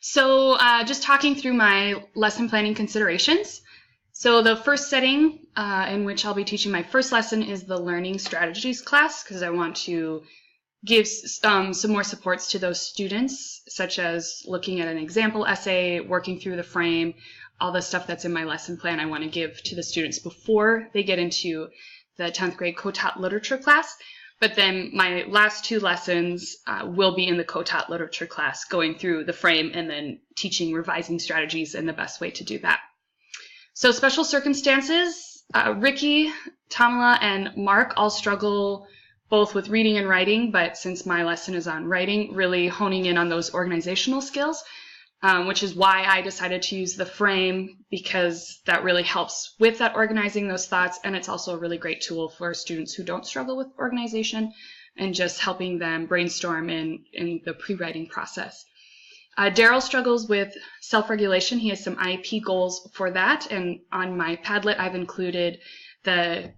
So just talking through my lesson planning considerations. So the first setting in which I'll be teaching my first lesson is the learning strategies class, because I want to give some more supports to those students, such as looking at an example essay, working through the frame, all the stuff that's in my lesson plan I want to give to the students before they get into the 10th grade co-taught literature class. But then my last two lessons will be in the co-taught literature class, going through the frame and then teaching revising strategies and the best way to do that. So special circumstances, Ricky, Tamala, and Mark all struggle both with reading and writing, but since my lesson is on writing, really honing in on those organizational skills, which is why I decided to use the frame, because that really helps with that organizing those thoughts, and it's also a really great tool for students who don't struggle with organization and just helping them brainstorm in the pre-writing process. Daryl struggles with self-regulation. He has some IEP goals for that, and on my Padlet I've included the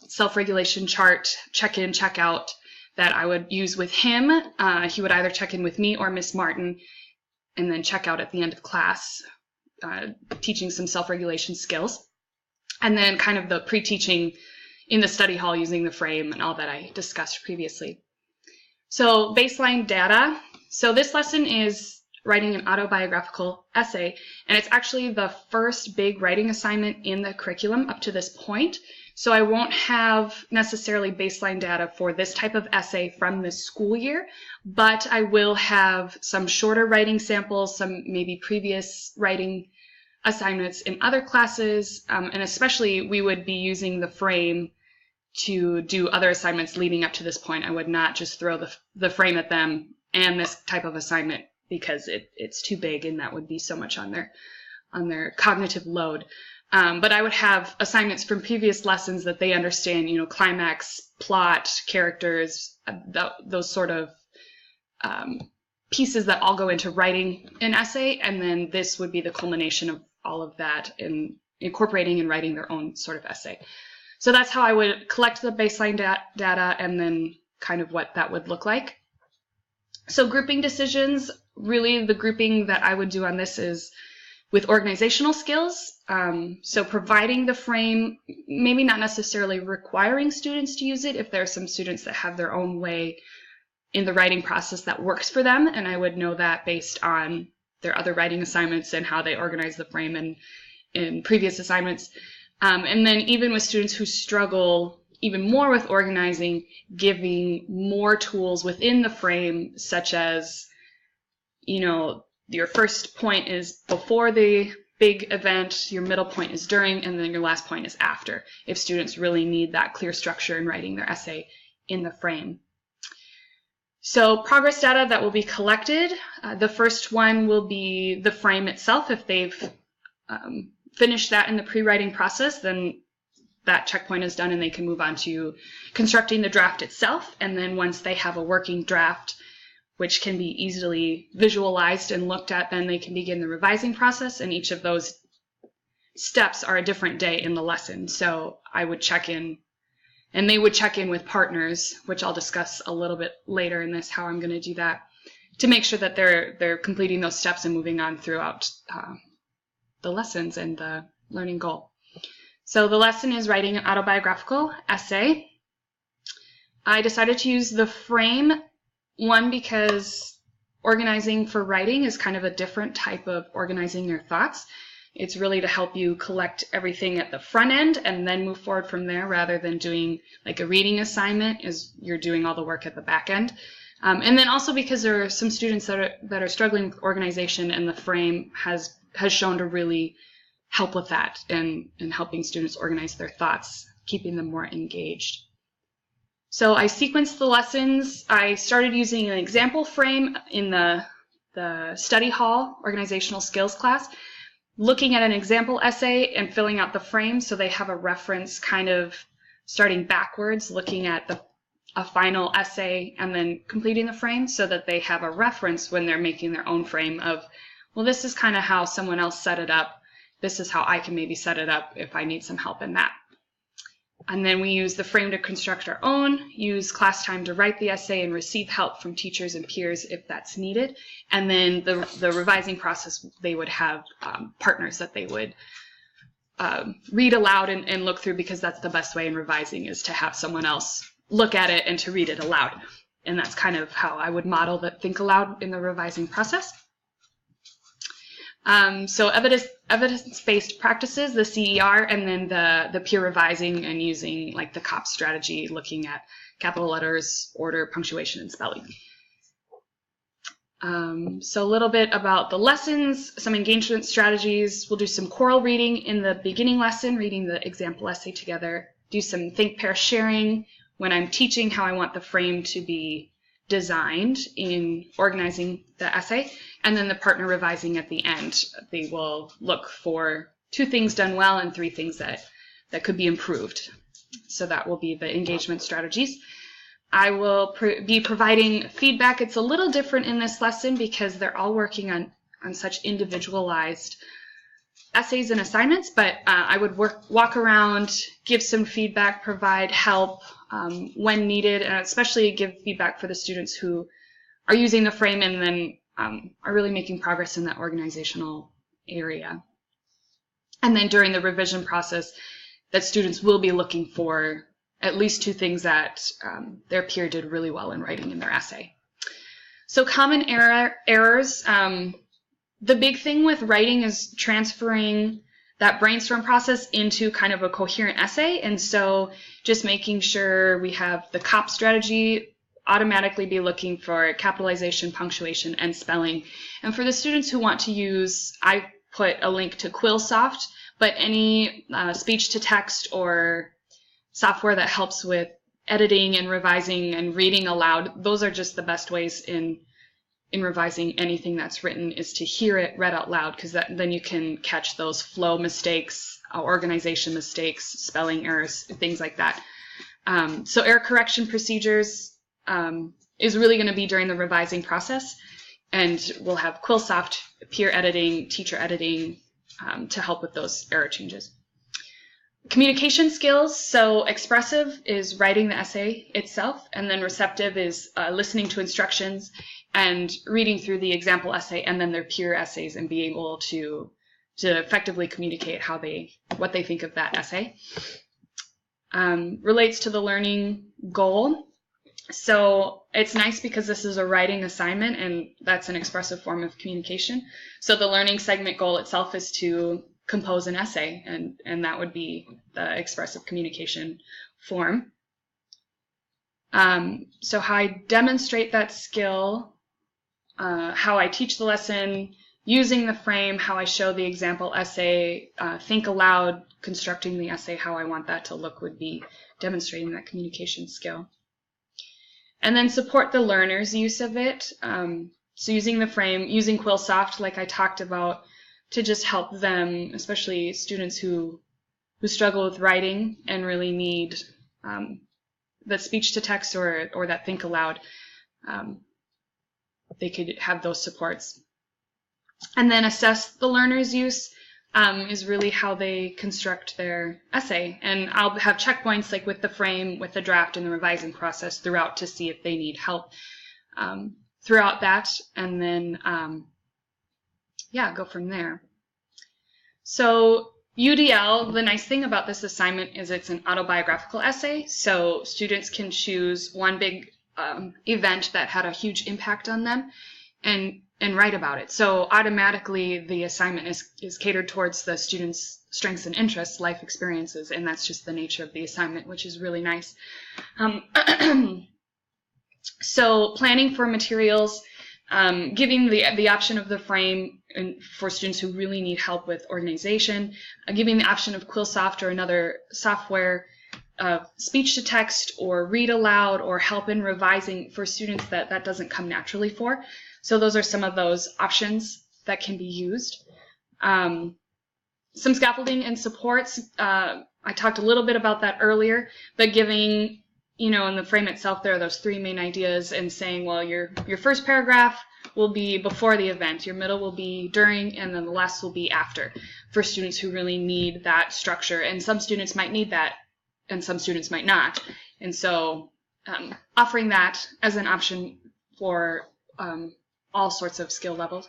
self-regulation chart, check-in, check-out, that I would use with him. He would either check in with me or Miss Martin, and then check out at the end of class, teaching some self-regulation skills. And then kind of the pre-teaching in the study hall using the frame and all that I discussed previously. So baseline data. So this lesson is writing an autobiographical essay, and it's actually the first big writing assignment in the curriculum up to this point. So I won't have necessarily baseline data for this type of essay from this school year, but I will have some shorter writing samples, some maybe previous writing assignments in other classes, and especially we would be using the frame to do other assignments leading up to this point. I would not just throw the frame at them and this type of assignment, because it's too big and that would be so much on their cognitive load. But I would have assignments from previous lessons that they understand, climax, plot, characters, those sort of pieces that all go into writing an essay, and then this would be the culmination of all of that in incorporating and writing their own sort of essay. So that's how I would collect the baseline data and then kind of what that would look like. So grouping decisions, really the grouping that I would do on this is with organizational skills. So providing the frame, maybe not necessarily requiring students to use it if there are some students that have their own way in the writing process that works for them, and I would know that based on their other writing assignments and how they organize the frame and in previous assignments. And then even with students who struggle even more with organizing, giving more tools within the frame, such as, your first point is before the big event, your middle point is during, and then your last point is after, if students really need that clear structure in writing their essay in the frame. So progress data that will be collected, the first one will be the frame itself. If they've finished that in the pre-writing process, then that checkpoint is done and they can move on to constructing the draft itself. And then once they have a working draft, which can be easily visualized and looked at, then they can begin the revising process, and each of those steps are a different day in the lesson. So I would check in, and they would check in with partners, which I'll discuss a little bit later in this, how I'm going to do that, to make sure that they're completing those steps and moving on throughout the lessons and the learning goal. So the lesson is writing an autobiographical essay. I decided to use the frame, one, because organizing for writing is kind of a different type of organizing your thoughts. It's really to help you collect everything at the front end and then move forward from there, rather than doing like a reading assignment is you're doing all the work at the back end. And then also because there are some students that are struggling with organization, and the frame has shown to really help with that and helping students organize their thoughts, keeping them more engaged. So I sequenced the lessons. I started using an example frame in the study hall organizational skills class, looking at an example essay and filling out the frame so they have a reference, kind of starting backwards, looking at a final essay and then completing the frame, so that they have a reference when they're making their own frame of, well, this is kind of how someone else set it up. This is how I can maybe set it up if I need some help in that. And then we use the frame to construct our own, use class time to write the essay, and receive help from teachers and peers if that's needed. And then the revising process, they would have partners that they would read aloud and look through, because that's the best way in revising, is to have someone else look at it and to read it aloud. And that's kind of how I would model the think aloud in the revising process. So evidence-based practices, the CER, and then the peer revising and using like the COP strategy, looking at capital letters, order, punctuation, and spelling. So a little bit about the lessons, some engagement strategies. We'll do some choral reading in the beginning lesson, reading the example essay together. Do some think, pair, sharing when I'm teaching how I want the frame to be designed in organizing the essay. And then the partner revising at the end. They will look for 2 things done well and 3 things that could be improved. So that will be the engagement strategies. I will be providing feedback. It's a little different in this lesson because they're all working on such individualized essays and assignments, but I would walk around, give some feedback, provide help when needed, and especially give feedback for the students who are using the frame and then are really making progress in that organizational area. And then during the revision process, that students will be looking for at least 2 things that their peer did really well in writing in their essay. So common errors. The big thing with writing is transferring that brainstorm process into kind of a coherent essay. And so just making sure we have the COP strategy, automatically be looking for capitalization, punctuation, and spelling. And for the students who want to use, I put a link to Quillsoft, but any speech-to-text or software that helps with editing and revising and reading aloud, those are just the best ways in revising anything that's written, is to hear it read out loud, because then you can catch those flow mistakes, organization mistakes, spelling errors, things like that. So error correction procedures is really going to be during the revising process, and we'll have Quillsoft, peer editing, teacher editing to help with those error changes. Communication skills, so expressive is writing the essay itself, and then receptive is listening to instructions and reading through the example essay and then their peer essays and be able to effectively communicate what they think of that essay. Relates to the learning goal. So it's nice because this is a writing assignment, and that's an expressive form of communication. So the learning segment goal itself is to compose an essay, and that would be the expressive communication form. So how I demonstrate that skill, how I teach the lesson, using the frame, how I show the example essay, think aloud, constructing the essay, how I want that to look, would be demonstrating that communication skill. And then support the learner's use of it. So using the frame, using Quillsoft, like I talked about, to just help them, especially students who struggle with writing and really need the speech to text or that think aloud. They could have those supports. And then assess the learner's use is really how they construct their essay. And I'll have checkpoints like with the frame, with the draft, and the revising process throughout to see if they need help throughout that. And then, go from there. So UDL, the nice thing about this assignment is it's an autobiographical essay. So students can choose one big event that had a huge impact on them and write about it. So automatically the assignment is catered towards the students' strengths and interests, life experiences, and that's just the nature of the assignment, which is really nice. So planning for materials, giving the option of the frame for students who really need help with organization, giving the option of Quillsoft or another software, speech to text or read aloud or help in revising for students that doesn't come naturally for. So those are some of those options that can be used. Some scaffolding and supports. I talked a little bit about that earlier, but giving, in the frame itself, there are those 3 main ideas, and saying, well, your first paragraph will be before the event, your middle will be during, and then the last will be after, for students who really need that structure. And some students might need that and some students might not. And so offering that as an option for all sorts of skill levels.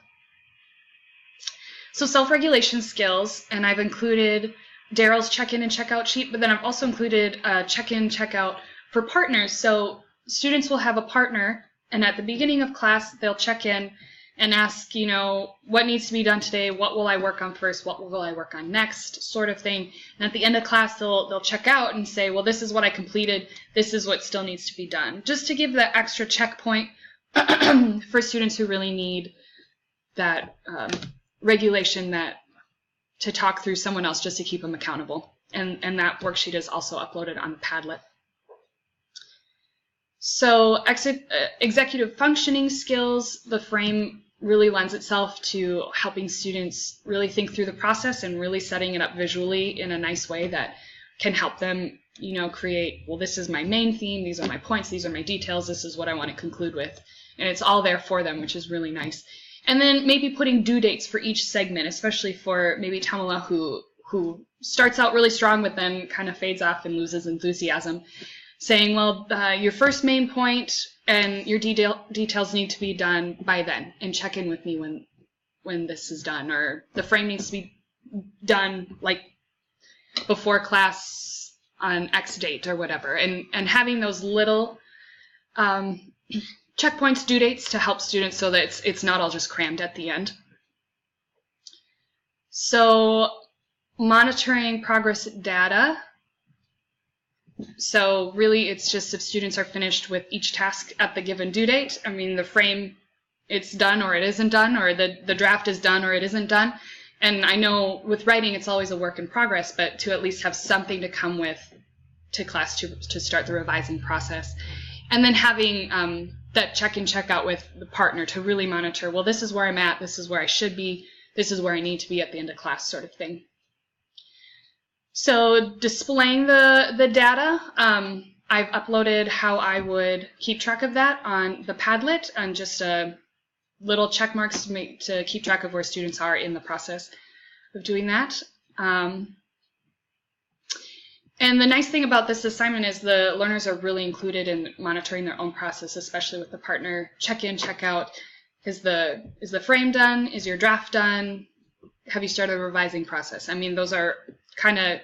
So self-regulation skills, and I've included Daryl's check-in and check-out sheet, but then I've also included a check-in, check-out for partners. So students will have a partner, and at the beginning of class, they'll check in and ask, you know, what needs to be done today, what will I work on first, what will I work on next, sort of thing. And at the end of class, they'll check out and say, well, this is what I completed, this is what still needs to be done, just to give that extra checkpoint for students who really need that regulation, that to talk through someone else just to keep them accountable. And that worksheet is also uploaded on the Padlet. So executive functioning skills, the frame really lends itself to helping students really think through the process and really setting it up visually in a nice way that can help them, you know, create, well, this is my main theme, these are my points, these are my details, this is what I want to conclude with. And it's all there for them, which is really nice. And then maybe putting due dates for each segment, especially for maybe Tamala, who starts out really strong but then kind of fades off and loses enthusiasm, saying, well, your first main point and your details need to be done by then, and check in with me when this is done, or the frame needs to be done like before class on X date or whatever, and having those little checkpoints, due dates, to help students so that it's not all just crammed at the end. So monitoring progress data. So really it's just if students are finished with each task at the given due date. I mean, the frame, it's done or it isn't done, or the draft is done or it isn't done. And I know with writing it's always a work in progress, but to at least have something to come with to class to start the revising process. And then having that check-in, check-out with the partner to really monitor, well, this is where I'm at, this is where I should be, this is where I need to be at the end of class, sort of thing. So displaying the data, I've uploaded how I would keep track of that on the Padlet, and just little check marks to keep track of where students are in the process of doing that. And the nice thing about this assignment is the learners are really included in monitoring their own process, especially with the partner check-in, check-out. Is the frame done? Is your draft done? Have you started the revising process? I mean, those are kind of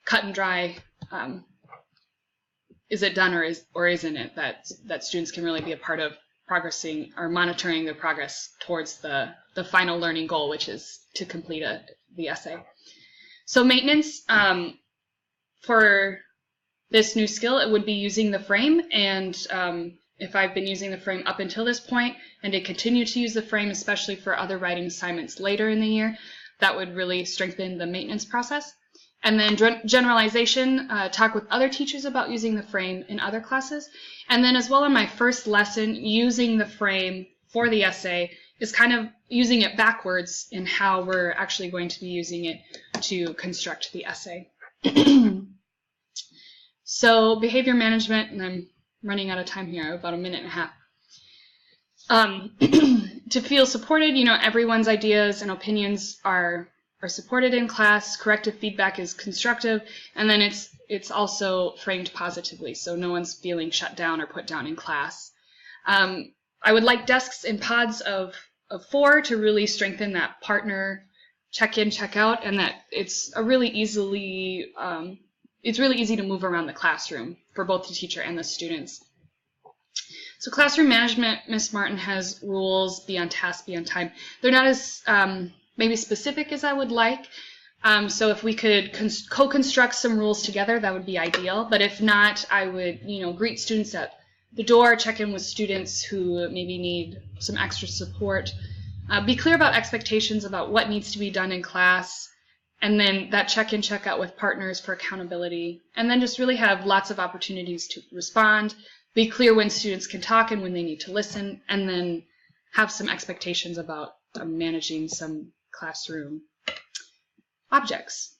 cut and dry. Is it done or isn't it? That students can really be a part of progressing or monitoring their progress towards the final learning goal, which is to complete the essay. So maintenance. For this new skill, it would be using the frame, and if I've been using the frame up until this point and to continue to use the frame, especially for other writing assignments later in the year, that would really strengthen the maintenance process. And then generalization, talk with other teachers about using the frame in other classes. And then as well in my first lesson, using the frame for the essay is kind of using it backwards in how we're actually going to be using it to construct the essay. So behavior management, and I'm running out of time here, about a minute and a half. To feel supported, you know, everyone's ideas and opinions are supported in class. Corrective feedback is constructive, and then it's also framed positively, so no one's feeling shut down or put down in class. I would like desks in pods of 4 to really strengthen that partner check-in, check-out, and that it's really easy to move around the classroom for both the teacher and the students. So classroom management, Ms. Martin has rules: be on task, be on time. They're not as maybe specific as I would like. So if we could co-construct some rules together, that would be ideal. But if not, I would, you know, greet students at the door, check in with students who maybe need some extra support. Be clear about expectations about what needs to be done in class, and then that check-in, check-out with partners for accountability, and then just really have lots of opportunities to respond, be clear when students can talk and when they need to listen, and then have some expectations about managing some classroom objects.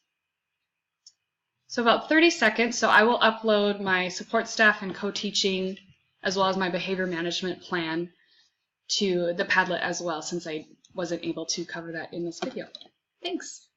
So about 30 seconds, so I will upload my support staff and co-teaching as well as my behavior management plan to the Padlet as well, since I wasn't able to cover that in this video. Thanks.